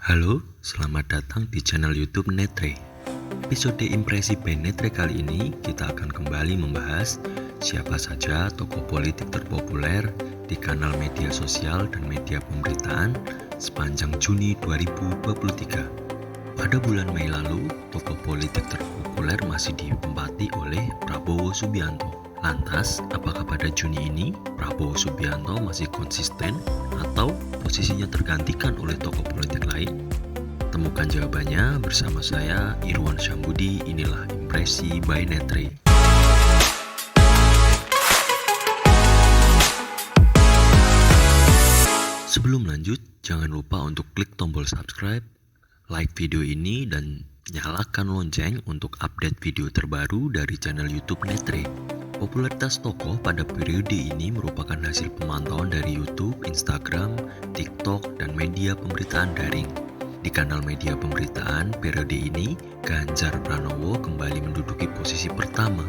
Halo, selamat datang di channel YouTube Netre. Episode Impresi by Netre kali ini kita akan kembali membahas siapa saja tokoh politik terpopuler di kanal media sosial dan media pemberitaan sepanjang Juni 2023. Pada bulan Mei lalu, tokoh politik terpopuler masih ditempati oleh Prabowo Subianto. Lantas, apakah pada Juni ini Prabowo Subianto masih konsisten atau posisinya tergantikan oleh tokoh politik lain? Temukan jawabannya bersama saya, Irwan Syambudi. Inilah Impresi by Netre. Sebelum lanjut, jangan lupa untuk klik tombol subscribe, like video ini, dan nyalakan lonceng untuk update video terbaru dari channel YouTube Netre. Popularitas tokoh pada periode ini merupakan hasil pemantauan dari YouTube, Instagram, TikTok, dan media pemberitaan daring. Di kanal media pemberitaan periode ini, Ganjar Pranowo kembali menduduki posisi pertama.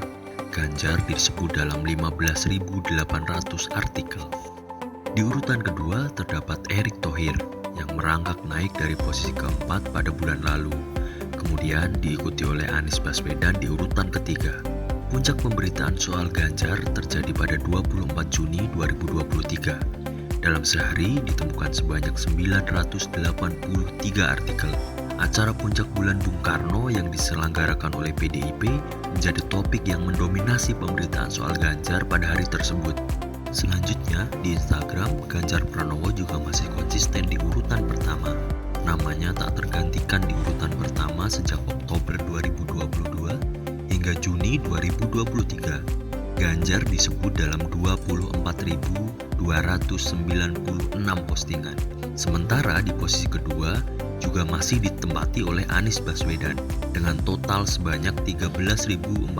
Ganjar disebut dalam 15.800 artikel. Di urutan kedua terdapat Erick Thohir yang merangkak naik dari posisi keempat pada bulan lalu. Kemudian diikuti oleh Anies Baswedan di urutan ketiga. Puncak pemberitaan soal Ganjar terjadi pada 24 Juni 2023. Dalam sehari ditemukan sebanyak 983 artikel. Acara puncak bulan Bung Karno yang diselenggarakan oleh PDIP menjadi topik yang mendominasi pemberitaan soal Ganjar pada hari tersebut. Selanjutnya, di Instagram, Ganjar Pranowo juga masih konsisten di urutan pertama. Namanya tak tergantikan di urutan pertama sejak Oktober 2022 hingga Juni 2023. Ganjar disebut dalam 24.296 postingan. Sementara di posisi kedua juga masih ditempati oleh Anies Baswedan dengan total sebanyak 13.444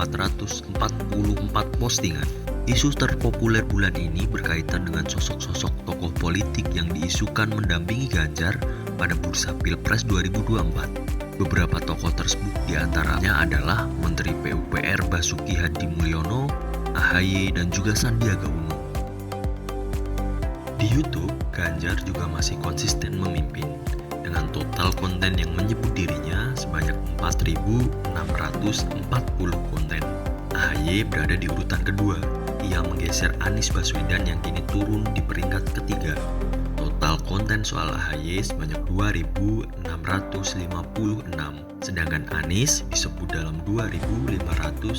postingan. Isu terpopuler bulan ini berkaitan dengan sosok-sosok tokoh politik yang diisukan mendampingi Ganjar pada bursa Pilpres 2024. Beberapa tokoh tersebut diantaranya adalah Menteri PUPR Basuki Hadi Mulyono, AHY, dan juga Sandiaga Uno. Di YouTube, Ganjar juga masih konsisten memimpin dengan total konten yang menyebut dirinya sebanyak 4.640 konten. AHY berada di urutan kedua. Ia menggeser Anies Baswedan yang kini turun di peringkat ketiga. Total konten soal AHY sebanyak 2.656, sedangkan Anies disebut dalam 2.598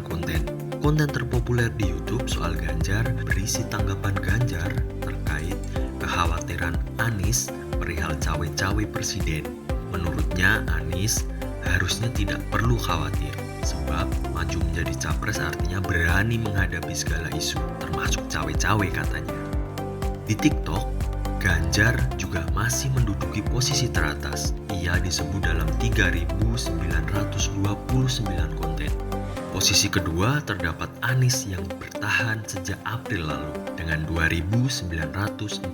konten. Konten terpopuler di YouTube soal Ganjar berisi tanggapan Ganjar terkait kekhawatiran Anies perihal cawe-cawe presiden. Menurutnya, Anies harusnya tidak perlu khawatir, sebab maju menjadi capres artinya berani menghadapi segala isu, termasuk cawe-cawe katanya. Di TikTok, Ganjar juga masih menduduki posisi teratas. Ia disebut dalam 3.929 konten. Posisi kedua terdapat Anies yang bertahan sejak April lalu dengan 2.949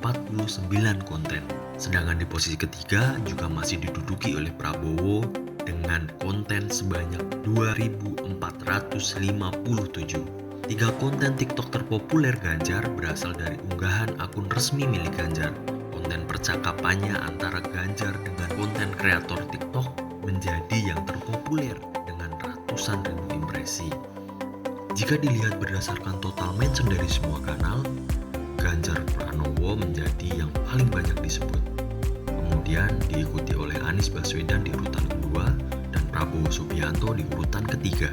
konten. Sedangkan di posisi ketiga juga masih diduduki oleh Prabowo dengan konten sebanyak 2.457. 3 konten TikTok terpopuler Ganjar berasal dari unggahan akun resmi milik Ganjar. Konten percakapannya antara Ganjar dengan konten kreator TikTok menjadi yang terpopuler dengan ratusan ribu impresi. Jika dilihat berdasarkan total mention dari semua kanal, Ganjar Pranowo menjadi yang paling banyak disebut. Kemudian diikuti oleh Anies Baswedan di urutan kedua dan Prabowo Subianto di urutan ketiga.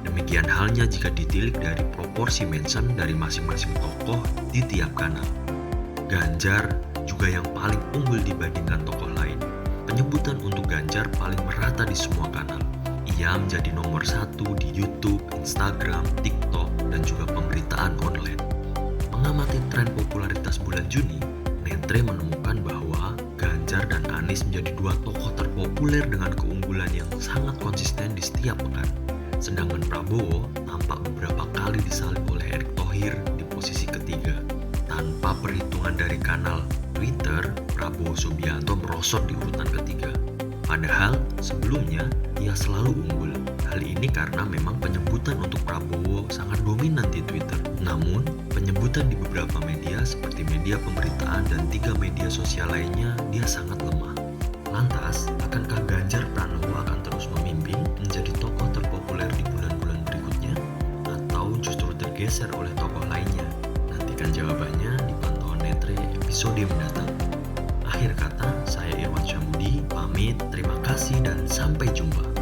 Demikian halnya jika ditilik dari proporsi mention dari masing-masing tokoh di tiap kanal. Ganjar juga yang paling unggul dibandingkan tokoh lain. Penyebutan untuk Ganjar paling merata di semua kanal. Ia menjadi nomor 1 di YouTube, Instagram, TikTok, dan juga pemberitaan online. Mengamati tren popularitas bulan Juni, Netre menemukan bahwa Ganjar dan Anies menjadi 2 tokoh terpopuler dengan keunggulan yang sangat konsisten di setiap pekan. Sedangkan Prabowo tampak beberapa kali disalib oleh Erick Thohir di posisi ketiga. Tanpa perhitungan dari kanal Twitter, Prabowo Subianto merosot di urutan ketiga. Padahal sebelumnya ia selalu unggul. Hal ini karena memang penyebutan untuk Prabowo sangat dominan di Twitter. Namun, penyebutan di beberapa media seperti media pemberitaan dan 3 media sosial lainnya dia sangat lemah. bergeser oleh tokoh lainnya? Nantikan jawabannya di Pantauan Netre episode mendatang. Akhir kata, saya Irwan Syamudi, pamit, terima kasih dan sampai jumpa.